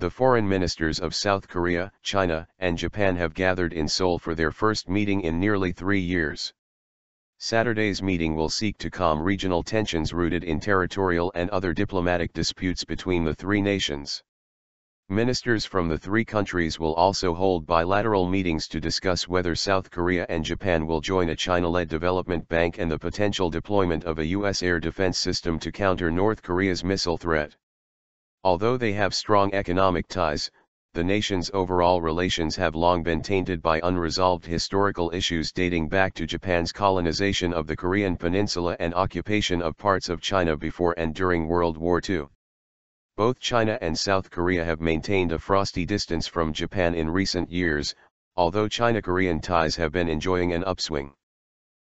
The foreign ministers of South Korea, China, and Japan have gathered in Seoul for their first meeting in nearly 3 years. Saturday's meeting will seek to calm regional tensions rooted in territorial and other diplomatic disputes between the three nations. Ministers from the three countries will also hold bilateral meetings to discuss whether South Korea and Japan will join a China-led development bank and the potential deployment of a U.S. air defense system to counter North Korea's missile threat. Although they have strong economic ties, the nations' overall relations have long been tainted by unresolved historical issues dating back to Japan's colonization of the Korean peninsula and occupation of parts of China before and during World War II. Both China and South Korea have maintained a frosty distance from Japan in recent years, although China-Korean ties have been enjoying an upswing.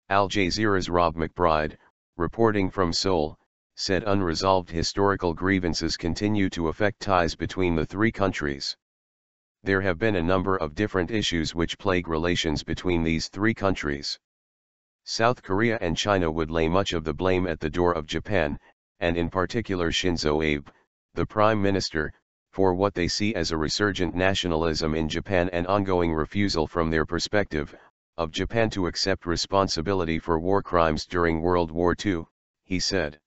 Al Jazeera's Rob McBride, reporting from Seoul, said unresolved historical grievances continue to affect ties between the three countries. There have been a number of different issues which plague relations between these three countries. South Korea and China would lay much of the blame at the door of Japan, and in particular Shinzo Abe, the Prime Minister, for what they see as a resurgent nationalism in Japan and ongoing refusal from their perspective, of Japan to accept responsibility for war crimes during World War II, he said.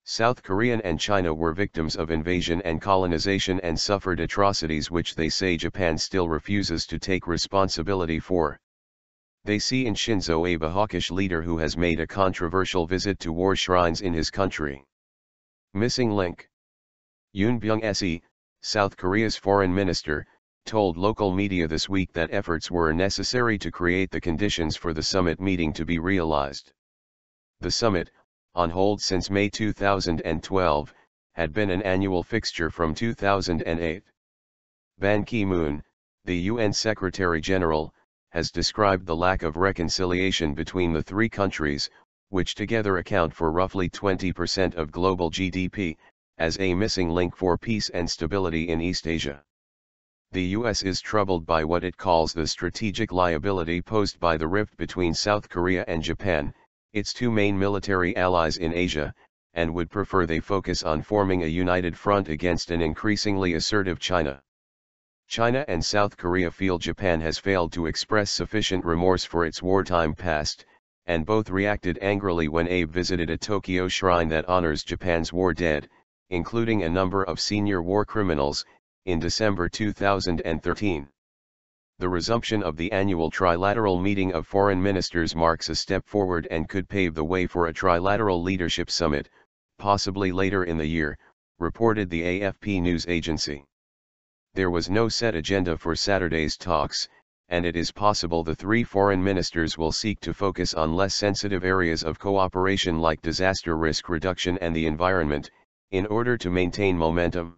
South Korea and China were victims of invasion and colonization and suffered atrocities which they say Japan still refuses to take responsibility for. They see in Shinzo Abe a hawkish leader who has made a controversial visit to war shrines in his country. Missing link. Yoon Byung-se, South Korea's foreign minister, told local media this week that efforts were necessary to create the conditions for the summit meeting to be realized. The summit, on hold since May 2012, had been an annual fixture from 2008. Ban Ki-moon, the UN Secretary-General, has described the lack of reconciliation between the three countries, which together account for roughly 20% of global GDP, as a missing link for peace and stability in East Asia. The US is troubled by what it calls the strategic liability posed by the rift between South Korea and Japan, its two main military allies in Asia, and would prefer they focus on forming a united front against an increasingly assertive China. China and South Korea feel Japan has failed to express sufficient remorse for its wartime past, and both reacted angrily when Abe visited a Tokyo shrine that honors Japan's war dead, including a number of senior war criminals, in December 2013. The resumption of the annual trilateral meeting of foreign ministers marks a step forward and could pave the way for a trilateral leadership summit, possibly later in the year, reported the AFP news agency. There was no set agenda for Saturday's talks, and it is possible the three foreign ministers will seek to focus on less sensitive areas of cooperation like disaster risk reduction and the environment, in order to maintain momentum.